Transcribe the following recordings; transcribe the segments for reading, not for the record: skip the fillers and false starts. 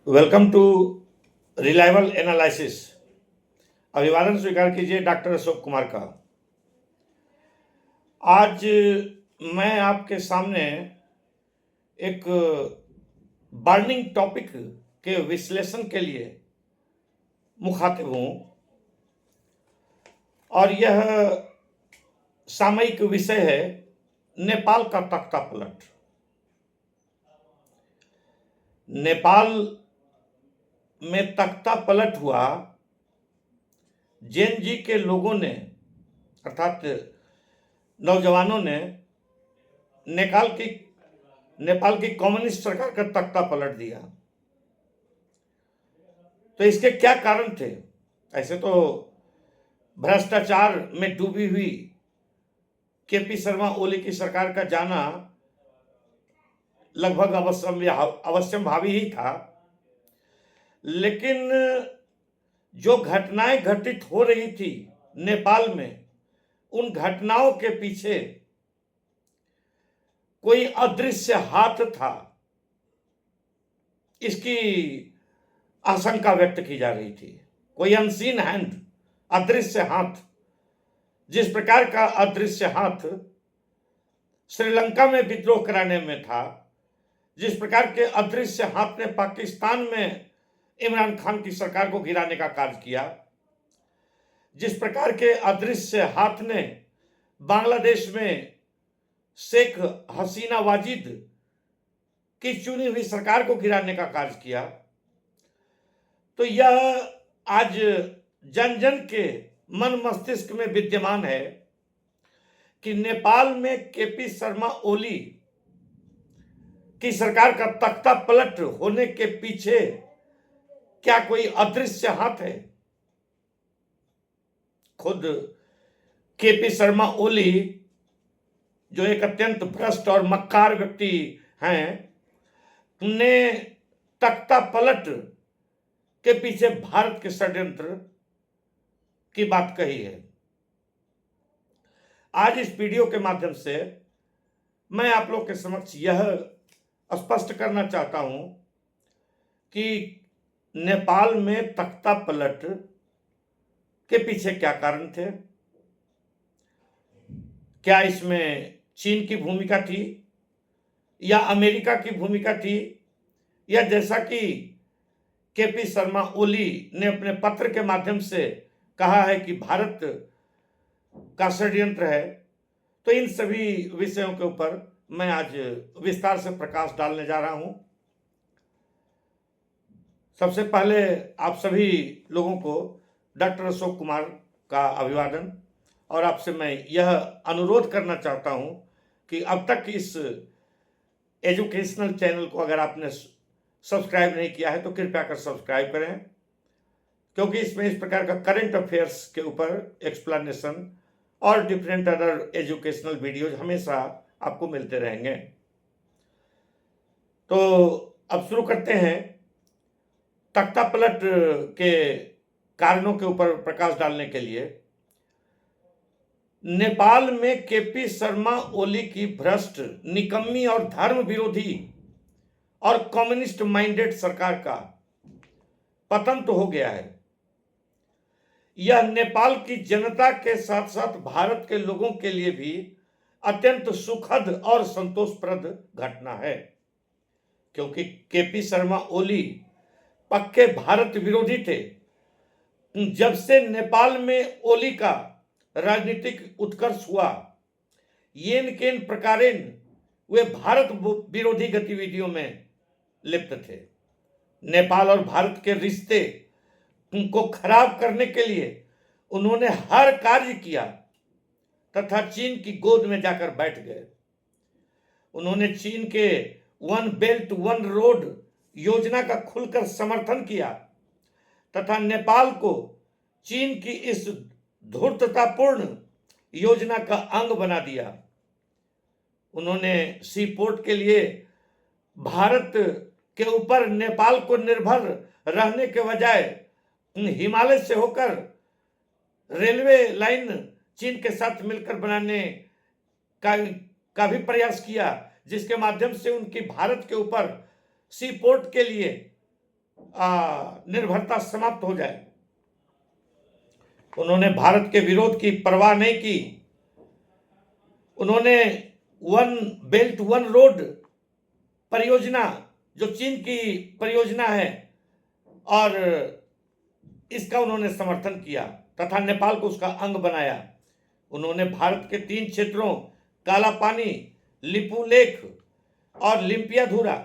Welcome to reliable analysis. अभिवादन स्वीकार कीजिए डॉक्टर अशोक कुमार का। आज मैं आपके सामने एक बर्निंग टॉपिक के विश्लेषण के लिए मुखातिब हूँ और यह सामयिक विषय है नेपाल का तख्ता पलट। नेपाल में तख्ता पलट हुआ। जेन जी के लोगों ने अर्थात नौजवानों ने नेपाल की कम्युनिस्ट सरकार का तख्ता पलट दिया। तो इसके क्या कारण थे? ऐसे तो भ्रष्टाचार में डूबी हुई केपी शर्मा ओली की सरकार का जाना लगभग अवश्यम भावी ही था, लेकिन जो घटनाएं घटित हो रही थी नेपाल में, उन घटनाओं के पीछे कोई अदृश्य हाथ था, इसकी आशंका व्यक्त की जा रही थी। कोई अनसीन हैंड, अदृश्य हाथ। जिस प्रकार का अदृश्य हाथ श्रीलंका में विद्रोह कराने में था, जिस प्रकार के अदृश्य हाथ ने पाकिस्तान में इमरान खान की सरकार को गिराने का कार्य किया, जिस प्रकार के अदृश्य हाथ ने बांग्लादेश में शेख हसीना वाजिद की चुनी हुई सरकार को गिराने का कार्य किया, तो यह आज जन जन के मन मस्तिष्क में विद्यमान है कि नेपाल में केपी शर्मा ओली की सरकार का तख्ता पलट होने के पीछे क्या कोई अदृश्य हाथ है? खुद केपी शर्मा ओली, जो एक अत्यंत भ्रष्ट और मक्कार व्यक्ति हैं, ने तख्ता पलट के पीछे भारत के षड्यंत्र की बात कही है। आज इस वीडियो के माध्यम से मैं आप लोग के समक्ष यह स्पष्ट करना चाहता हूं कि नेपाल में तख्ता पलट के पीछे क्या कारण थे। क्या इसमें चीन की भूमिका थी या अमेरिका की भूमिका थी, या जैसा कि केपी शर्मा ओली ने अपने पत्र के माध्यम से कहा है कि भारत का षड्यंत्र है। तो इन सभी विषयों के ऊपर मैं आज विस्तार से प्रकाश डालने जा रहा हूं। सबसे पहले आप सभी लोगों को डॉक्टर अशोक कुमार का अभिवादन, और आपसे मैं यह अनुरोध करना चाहता हूं कि अब तक इस एजुकेशनल चैनल को अगर आपने सब्सक्राइब नहीं किया है तो कृपया कर सब्सक्राइब करें, क्योंकि इसमें इस प्रकार का करंट अफेयर्स के ऊपर एक्सप्लेनेशन और डिफरेंट अदर एजुकेशनल वीडियोज हमेशा आपको मिलते रहेंगे। तो अब शुरू करते हैं तख्ता पलट के कारणों के ऊपर प्रकाश डालने के लिए। नेपाल में केपी शर्मा ओली की भ्रष्ट, निकम्मी और धर्म विरोधी और कम्युनिस्ट माइंडेड सरकार का पतन तो हो गया है। यह नेपाल की जनता के साथ साथ भारत के लोगों के लिए भी अत्यंत सुखद और संतोषप्रद घटना है, क्योंकि केपी शर्मा ओली पक्के भारत विरोधी थे। जब से नेपाल में ओली का राजनीतिक उत्कर्ष हुआ, येन केन प्रकारेण वे भारत विरोधी गतिविधियों में लिप्त थे। नेपाल और भारत के रिश्ते को खराब करने के लिए उन्होंने हर कार्य किया तथा चीन की गोद में जाकर बैठ गए। उन्होंने चीन के वन बेल्ट वन रोड योजना का खुलकर समर्थन किया तथा नेपाल को चीन की इस धूर्ततापूर्ण योजना का अंग बना दिया। उन्होंने सी पोर्ट के लिए भारत के ऊपर नेपाल को निर्भर रहने के बजाय हिमालय से होकर रेलवे लाइन चीन के साथ मिलकर बनाने का भी प्रयास किया, जिसके माध्यम से उनकी भारत के ऊपर सी पोर्ट के लिए निर्भरता समाप्त हो जाए। उन्होंने भारत के विरोध की परवाह नहीं की। उन्होंने वन बेल्ट वन रोड परियोजना, जो चीन की परियोजना है, और इसका उन्होंने समर्थन किया तथा नेपाल को उसका अंग बनाया। उन्होंने भारत के 3 क्षेत्रों काला पानी, लिपुलेख और लिम्पियाधुरा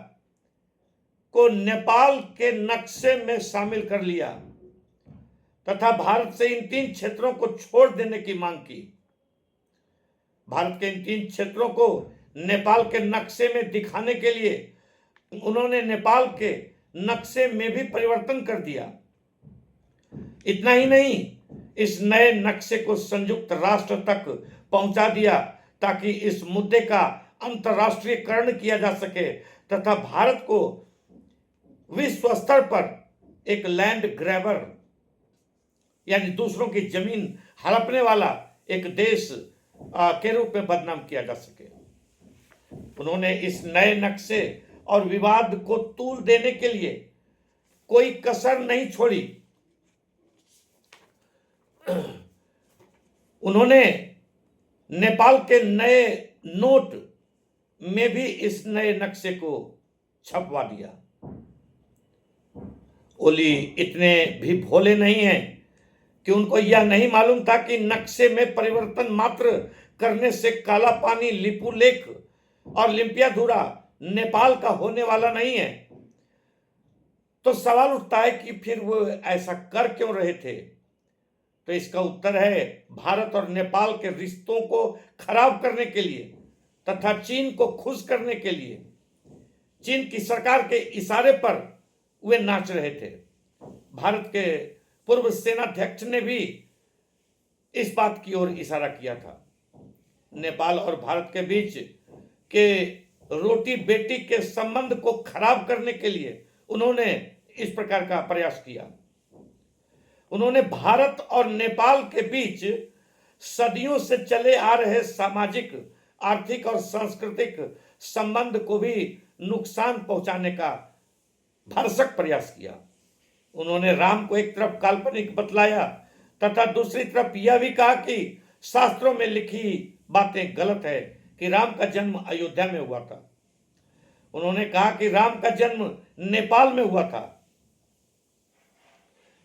को नेपाल के नक्शे में शामिल कर लिया तथा भारत से इन 3 क्षेत्रों को छोड़ देने की मांग की। भारत के इन 3 क्षेत्रों को नेपाल के नक्शे में दिखाने के लिए उन्होंने नेपाल के नक्शे में भी परिवर्तन कर दिया। इतना ही नहीं, इस नए नक्शे को संयुक्त राष्ट्र तक पहुंचा दिया ताकि इस मुद्दे का अंतर्राष्ट्रीयकरण किया जा सके तथा भारत को विश्व स्तर पर एक लैंड ग्रैबर यानी दूसरों की जमीन हड़पने वाला एक देश के रूप में बदनाम किया जा सके। उन्होंने इस नए नक्शे और विवाद को तूल देने के लिए कोई कसर नहीं छोड़ी। उन्होंने नेपाल के नए नोट में भी इस नए नक्शे को छपवा दिया। ओली इतने भी भोले नहीं हैं कि उनको यह नहीं मालूम था कि नक्शे में परिवर्तन मात्र करने से काला पानी, लिपुलेख और लिम्पियाधुरा नेपाल का होने वाला नहीं है। तो सवाल उठता है कि फिर वो ऐसा कर क्यों रहे थे? तो इसका उत्तर है, भारत और नेपाल के रिश्तों को खराब करने के लिए तथा चीन को खुश करने के लिए चीन की सरकार के इशारे पर वे नाच रहे थे। भारत के पूर्व सेनाध्यक्ष ने भी इस बात की ओर इशारा किया था। नेपाल और भारत के बीच के रोटी बेटी के संबंध को खराब करने के लिए उन्होंने इस प्रकार का प्रयास किया। उन्होंने भारत और नेपाल के बीच सदियों से चले आ रहे सामाजिक, आर्थिक और सांस्कृतिक संबंध को भी नुकसान पहुंचाने का भरसक प्रयास किया। उन्होंने राम को एक तरफ काल्पनिक बतलाया तथा दूसरी तरफ यह भी कहा कि शास्त्रों में लिखी बातें गलत है कि राम का जन्म अयोध्या में हुआ था। उन्होंने कहा कि राम का जन्म नेपाल में हुआ था।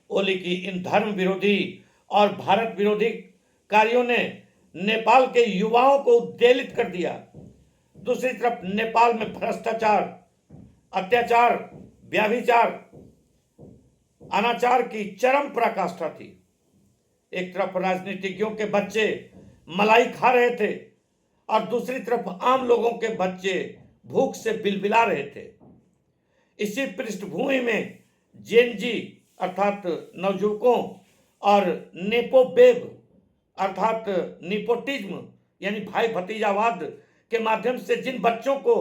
ओली की इन धर्म विरोधी और भारत विरोधी कार्यों ने नेपाल के युवाओं को उद्वेलित कर दिया। दूसरी तरफ नेपाल में भ्रष्टाचार, अत्याचार, व्यभिचार, अनाचार की चरम पराकाष्ठा थी। एक तरफ राजनीतिज्ञों के बच्चे मलाई खा रहे थे और दूसरी तरफ आम लोगों के बच्चे भूख से बिलबिला रहे थे। इसी पृष्ठभूमि में जेनजी अर्थात नवयुवकों और नेपोबेब अर्थात निपोटिज्म यानी भाई भतीजावाद के माध्यम से जिन बच्चों को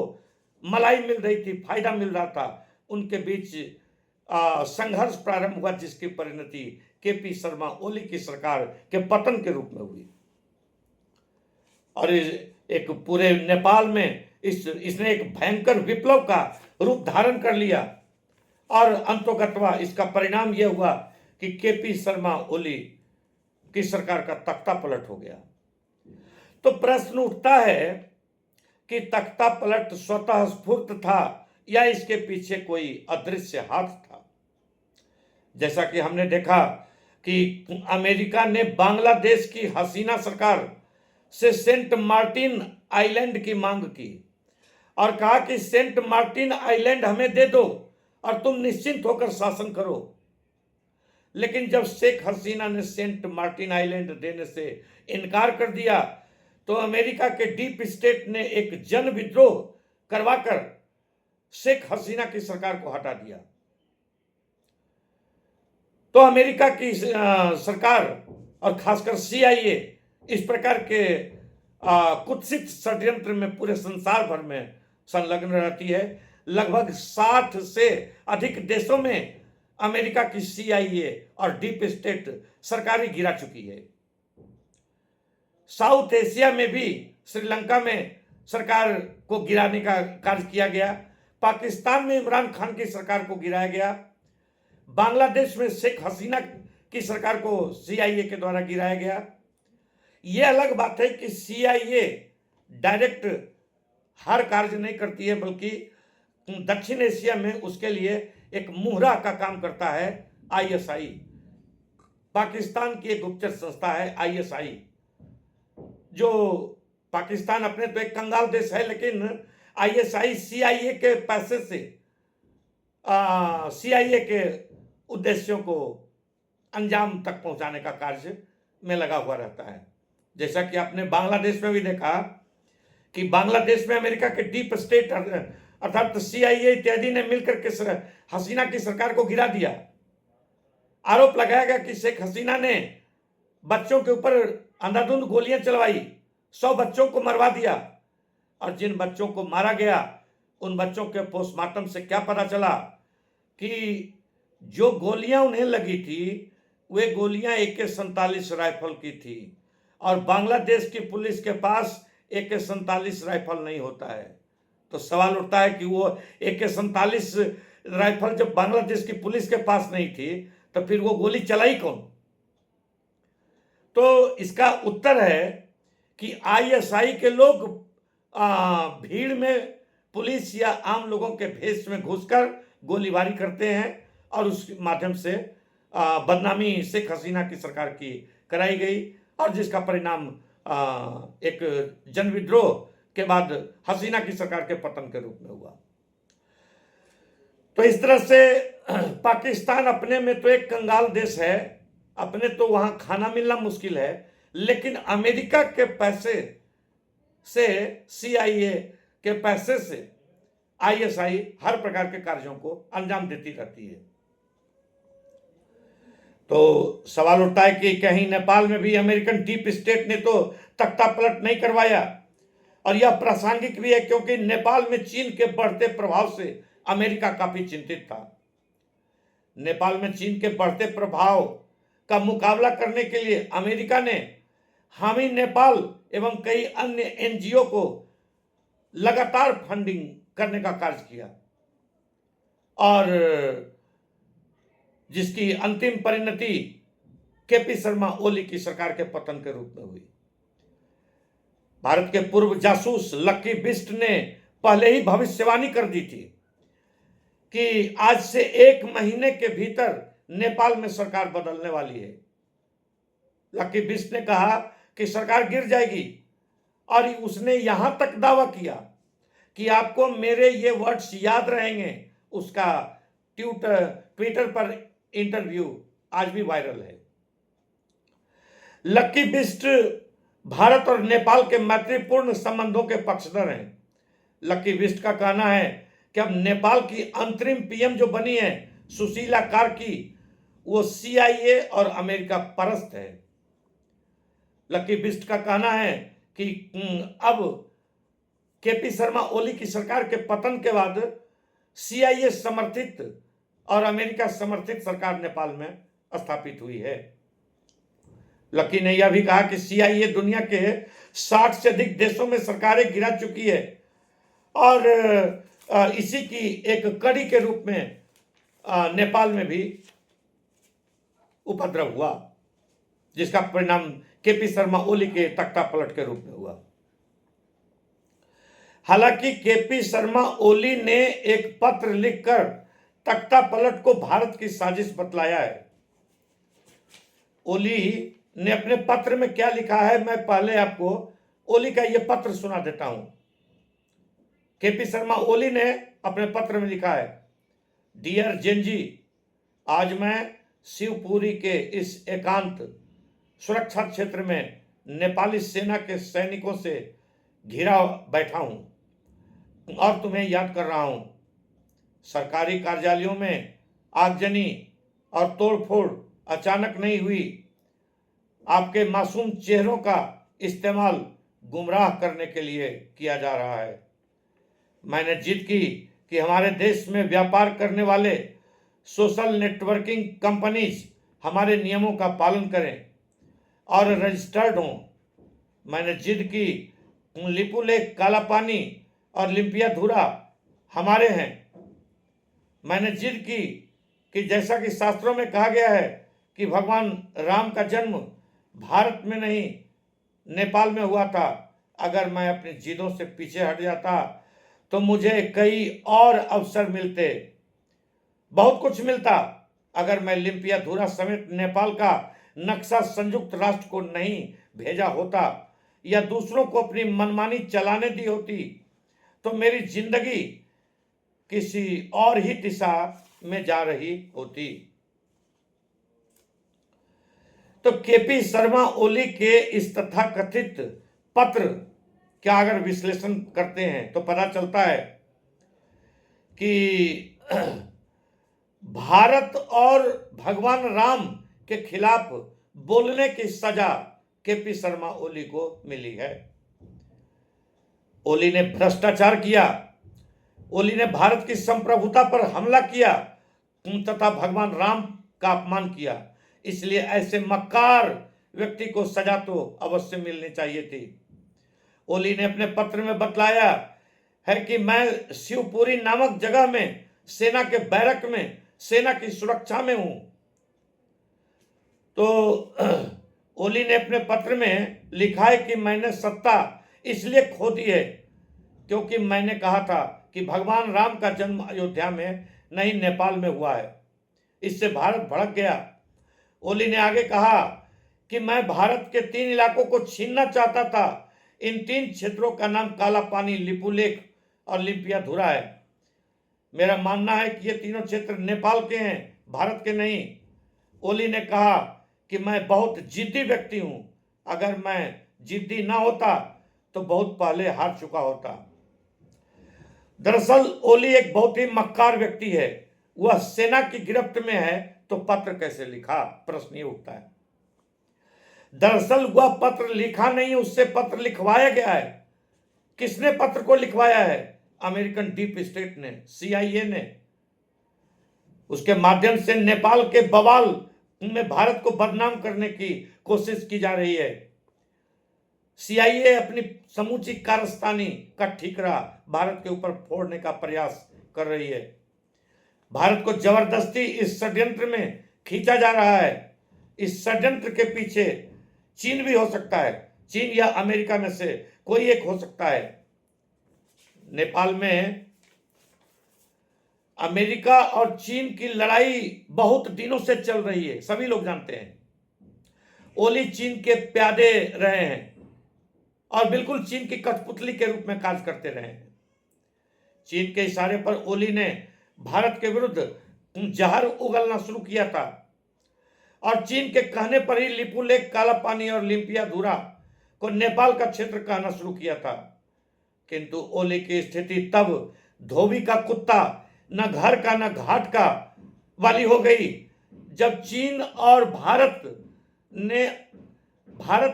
मलाई मिल रही थी, फायदा मिल रहा था, उनके बीच संघर्ष प्रारंभ हुआ, जिसकी परिणति केपी शर्मा ओली की सरकार के पतन के रूप में हुई। और एक पूरे नेपाल में इसने एक भयंकर विप्लव का रूप धारण कर लिया और अंतोगत्वा इसका परिणाम यह हुआ कि केपी शर्मा ओली की सरकार का तख्ता पलट हो गया। तो प्रश्न उठता है कि तख्ता पलट स्वतः स्फूर्त था या इसके पीछे कोई अदृश्य हाथ था? जैसा कि हमने देखा कि अमेरिका ने बांग्लादेश की हसीना सरकार से सेंट मार्टिन आइलैंड की मांग की और कहा कि सेंट मार्टिन आइलैंड हमें दे दो और तुम निश्चिंत होकर शासन करो। लेकिन जब शेख हसीना ने सेंट मार्टिन आइलैंड देने से इनकार कर दिया तो अमेरिका के डीप स्टेट ने एक जन विद्रोह करवाकर शेख हसीना की सरकार को हटा दिया। तो अमेरिका की सरकार और खासकर सीआईए इस प्रकार के कुत्सित षड्यंत्र में पूरे संसार भर में संलग्न रहती है। लगभग 60 से अधिक देशों में अमेरिका की सीआईए और डीप स्टेट सरकारें गिरा चुकी है। साउथ एशिया में भी श्रीलंका में सरकार को गिराने का कार्य किया गया। पाकिस्तान में इमरान खान की सरकार को गिराया गया बांग्लादेश में शेख हसीना की सरकार को सीआईए के द्वारा गिराया गया। यह अलग बात है कि सीआईए डायरेक्ट हर कार्य नहीं करती है, बल्कि दक्षिण एशिया में उसके लिए एक मुहरा का काम करता है आईएसआई। पाकिस्तान की एक गुप्तचर संस्था है आईएसआई, जो पाकिस्तान अपने तो एक कंगाल देश है, लेकिन आईएसआई सीआईए के पैसे से सीआईए के उद्देश्यों को अंजाम तक पहुंचाने का कार्य में लगा हुआ रहता है। जैसा कि आपने बांग्लादेश में भी देखा कि बांग्लादेश में अमेरिका के डीप स्टेट अर्थात सीआईए इत्यादि ने मिलकर के हसीना की सरकार को गिरा दिया। आरोप लगाया गया कि शेख हसीना ने बच्चों के ऊपर अंधाधुंध गोलियां चलवाई, 100 बच्चों को मरवा दिया, और जिन बच्चों को मारा गया उन बच्चों के पोस्टमार्टम से क्या पता चला कि जो गोलियां उन्हें लगी थी वे गोलियां AK-47 राइफल की थी, और बांग्लादेश की पुलिस के पास AK-47 राइफल नहीं होता है। तो सवाल उठता है कि वो AK-47 राइफल जब बांग्लादेश की पुलिस के पास नहीं थी तो फिर वो गोली चलाई कौन? तो इसका उत्तर है कि आईएसआई के लोग भीड़ में पुलिस या आम लोगों के भेष में घुसकर गोलीबारी करते हैं, और उस माध्यम से बदनामी शेख हसीना की सरकार की कराई गई, और जिसका परिणाम एक जनविद्रोह के बाद हसीना की सरकार के पतन के रूप में हुआ। तो इस तरह से पाकिस्तान अपने में तो एक कंगाल देश है, अपने तो वहां खाना मिलना मुश्किल है, लेकिन अमेरिका के पैसे से, सीआईए के पैसे से आईएसआई हर प्रकार के कार्यों को अंजाम देती रहती है। तो सवाल उठता है कि कहीं नेपाल में भी अमेरिकन डीप स्टेट ने तो तख्ता पलट नहीं करवाया, और यह प्रासंगिक भी है क्योंकि नेपाल में चीन के बढ़ते प्रभाव से अमेरिका काफी चिंतित था। नेपाल में चीन के बढ़ते प्रभाव का मुकाबला करने के लिए अमेरिका ने हामी नेपाल एवं कई अन्य एनजीओ को लगातार फंडिंग करने का कार्य किया, और जिसकी अंतिम परिणति केपी शर्मा ओली की सरकार के पतन के रूप में हुई। भारत के पूर्व जासूस लक्की बिष्ट ने पहले ही भविष्यवाणी कर दी थी कि आज से 1 महीने के भीतर नेपाल में सरकार बदलने वाली है। लक्की बिष्ट ने कहा कि सरकार गिर जाएगी, और उसने यहां तक दावा किया कि आपको मेरे ये वर्ड्स याद रहेंगे। उसका ट्विटर पर इंटरव्यू आज भी वायरल है। लक्की बिष्ट भारत और नेपाल के मैत्रीपूर्ण संबंधों के पक्षधर हैं। लक्की बिष्ट का कहना है कि अब नेपाल की अंतरिम पीएम जो बनी है सुशीला कार्की, वो सीआईए और अमेरिका परस्त है। लक्की बिष्ट का कहना है कि अब केपी शर्मा ओली की सरकार के पतन के बाद सीआईए समर्थित और अमेरिका समर्थित सरकार नेपाल में स्थापित हुई है। लकी ने यह भी कहा कि सीआईए दुनिया के 60 से अधिक देशों में सरकारें गिरा चुकी है, और इसी की एक कड़ी के रूप में नेपाल में भी उपद्रव हुआ, जिसका परिणाम केपी शर्मा ओली के तख्ता पलट के रूप में हुआ। हालांकि केपी शर्मा ओली ने एक पत्र लिखकर तख्ता पलट को भारत की साजिश बतलाया है। ओली ने अपने पत्र में क्या लिखा है, मैं पहले आपको ओली का यह पत्र सुना देता हूं। केपी शर्मा ओली ने अपने पत्र में लिखा है, डियर जेनजी, आज मैं शिवपुरी के इस एकांत सुरक्षा क्षेत्र में नेपाली सेना के सैनिकों से घिरा बैठा हूं और तुम्हें याद कर रहा हूं। सरकारी कार्यालयों में आगजनी और तोड़फोड़ अचानक नहीं हुई। आपके मासूम चेहरों का इस्तेमाल गुमराह करने के लिए किया जा रहा है। मैंने जिद की कि हमारे देश में व्यापार करने वाले सोशल नेटवर्किंग कंपनीज हमारे नियमों का पालन करें और रजिस्टर्ड हों। मैंने जिद की लिपुलेख, कालापानी और लिम्पियाधुरा हमारे हैं। मैंने जिद की कि जैसा कि शास्त्रों में कहा गया है कि भगवान राम का जन्म भारत में नहीं नेपाल में हुआ था, अगर मैं अपनी जिदों से पीछे हट जाता तो मुझे कई और अवसर मिलते, बहुत कुछ मिलता। अगर मैं लिम्पियाधुरा समेत नेपाल का नक्शा संयुक्त राष्ट्र को नहीं भेजा होता या दूसरों को अपनी मनमानी चलाने दी होती तो मेरी जिंदगी किसी और ही दिशा में जा रही होती। तो केपी शर्मा ओली के इस तथाकथित पत्र का अगर विश्लेषण करते हैं तो पता चलता है कि भारत और भगवान राम के खिलाफ बोलने की सजा केपी शर्मा ओली को मिली है। ओली ने भ्रष्टाचार किया, ओली ने भारत की संप्रभुता पर हमला किया तथा भगवान राम का अपमान किया। इसलिए ऐसे मक्कार व्यक्ति को सजा तो अवश्य मिलनी चाहिए थी। ओली ने अपने पत्र में बतलाया है कि मैं शिवपुरी नामक जगह में सेना के बैरक में सेना की सुरक्षा में हूं। तो ओली ने अपने पत्र में लिखा है कि मैंने सत्ता इसलिए खो दी है क्योंकि मैंने कहा था कि भगवान राम का जन्म अयोध्या में नहीं नेपाल में हुआ है। इससे भारत भड़क गया। ओली ने आगे कहा कि मैं भारत के 3 इलाकों को छीनना चाहता था। इन 3 क्षेत्रों का नाम काला पानी, लिपुलेख और लिम्पियाधुरा है। मेरा मानना है कि ये तीनों क्षेत्र नेपाल के हैं, भारत के नहीं। ओली ने कहा कि मैं बहुत जिद्दी व्यक्ति हूं, अगर मैं जिद्दी ना होता तो बहुत पहले हार चुका होता। दरअसल ओली एक बहुत ही मक्कार व्यक्ति है। वह सेना की गिरफ्त में है तो पत्र कैसे लिखा, प्रश्न ये उठता है। दरअसल वह पत्र लिखा नहीं, उससे पत्र लिखवाया गया है। किसने पत्र को लिखवाया है? अमेरिकन डीप स्टेट ने, CIA ने। उसके माध्यम से नेपाल के बवाल में भारत को बदनाम करने की कोशिश की जा रही है। CIA अपनी समूची कारस्तानी का ठीकरा भारत के ऊपर फोड़ने का प्रयास कर रही है। भारत को जबरदस्ती इस षड्यंत्र में खींचा जा रहा है। इस षड्यंत्र के पीछे चीन भी हो सकता है। चीन या अमेरिका में से कोई एक हो सकता है। नेपाल में अमेरिका और चीन की लड़ाई बहुत दिनों से चल रही है, सभी लोग जानते हैं। ओली चीन के प्यादे रहे हैं और बिल्कुल चीन की कठपुतली के रूप में कार्य करते रहे हैं। चीन के इशारे पर ओली ने भारत के विरुद्ध जहर उगलना शुरू किया था और चीन के कहने पर ही लिपुलेख, काला पानी और लिम्पियाधुरा को नेपाल का क्षेत्र कहना शुरू किया था। किंतु ओली की स्थिति तब धोबी का कुत्ता, न घर का न घाट का वाली हो गई, जब चीन और भारत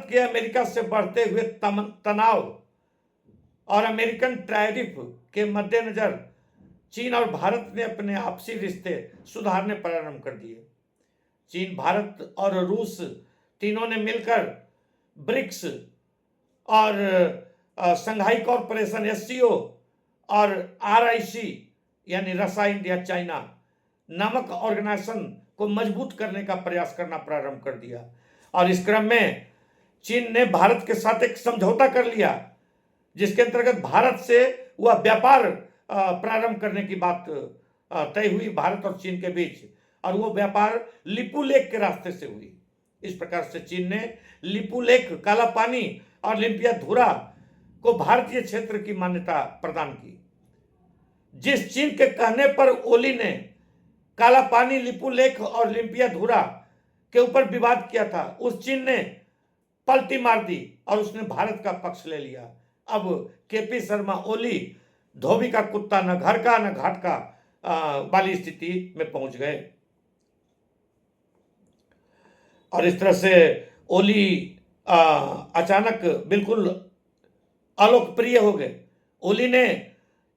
के अमेरिका से बढ़ते हुए तनाव और अमेरिकन टैरिफ के मद्देनजर चीन और भारत ने अपने आपसी रिश्ते सुधारने प्रारंभ कर दिए। चीन, भारत और रूस तीनों ने मिलकर ब्रिक्स और संघाई कॉरपोरेशन SCO और RIC यानी रसा, इंडिया, चाइना नामक ऑर्गेनाइजेशन को मजबूत करने का प्रयास करना प्रारंभ कर दिया। और इस क्रम में चीन ने भारत के साथ एक समझौता कर लिया जिसके अंतर्गत भारत से वह व्यापार प्रारंभ करने की बात तय हुई भारत और चीन के बीच, और वो व्यापार लिपुलेख के रास्ते से हुई। इस प्रकार से चीन ने लिपुलेख, काला पानी और लिम्पियाधुरा को भारतीय क्षेत्र की मान्यता प्रदान की। जिस चीन के कहने पर ओली ने काला पानी, लिपुलेख और लिम्पियाधुरा के ऊपर विवाद किया था, उस चीन ने पलटी मार दी और उसने भारत का पक्ष ले लिया। अब केपी शर्मा ओली धोबी का कुत्ता, न घर का न घाट का वाली स्थिति में पहुंच गए। और इस तरह से ओली अचानक बिल्कुल अलोकप्रिय हो गए। ओली ने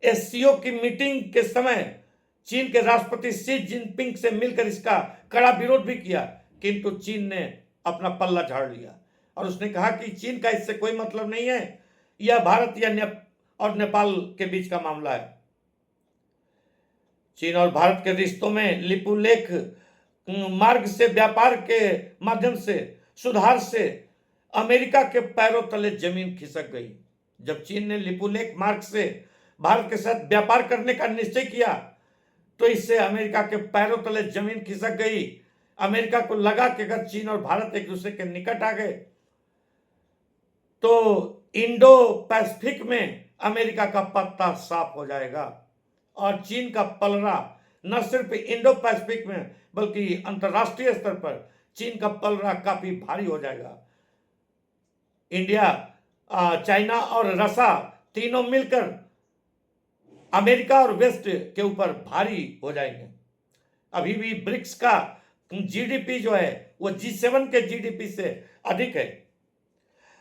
SCO की मीटिंग के समय चीन के राष्ट्रपति शी जिनपिंग से मिलकर इसका कड़ा विरोध भी किया, किंतु चीन ने अपना पल्ला झाड़ लिया और उसने कहा कि चीन का इससे कोई मतलब नहीं है, यह भारत या नेपाल के बीच का मामला है। चीन और भारत के रिश्तों में लिपुलेख मार्ग से, व्यापार के माध्यम से, सुधार से अमेरिका के पैरों तले जमीन खिसक गई। जब चीन ने लिपुलेख मार्ग से भारत के साथ व्यापार करने का निश्चय किया तो इससे अमेरिका के पैरों तले जमीन खिसक गई। अमेरिका को लगा कि अगर चीन और भारत एक दूसरे के निकट आ गए तो इंडो पैसिफिक में अमेरिका का पत्ता साफ हो जाएगा और चीन का पलड़ा न सिर्फ इंडो पैसिफिक में बल्कि अंतर्राष्ट्रीय स्तर पर चीन का पलड़ा काफी भारी हो जाएगा। इंडिया, चाइना और रसा तीनों मिलकर अमेरिका और वेस्ट के ऊपर भारी हो जाएंगे। अभी भी ब्रिक्स का जीडीपी जो है वो G7 के जीडीपी से अधिक है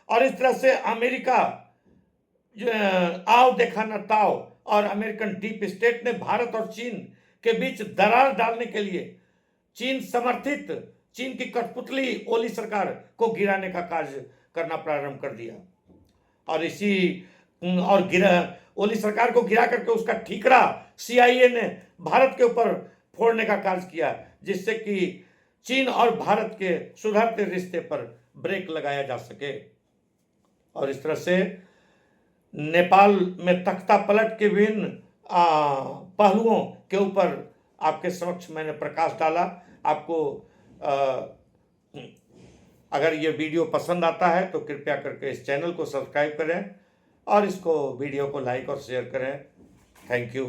और इस तरह से अमेरिका आओ देखा न ताओ और अमेरिकन डीप स्टेट ने भारत और चीन के बीच दरार डालने के लिए चीन समर्थित चीन की कठपुतली ओली सरकार को गिराने का कार्य करना प्रारंभ कर दिया और ओली सरकार को गिरा करके उसका ठीकरा CIA ने भारत के ऊपर फोड़ने का कार्य किया, जिससे कि चीन और भारत के सुधरते रिश्ते पर ब्रेक लगाया जा सके। और इस तरह से नेपाल में तख्ता पलट के विभिन्न पहलुओं के ऊपर आपके समक्ष मैंने प्रकाश डाला। आपको अगर ये वीडियो पसंद आता है तो कृपया करके इस चैनल को सब्सक्राइब करें और इसको वीडियो को लाइक और शेयर करें। Thank you.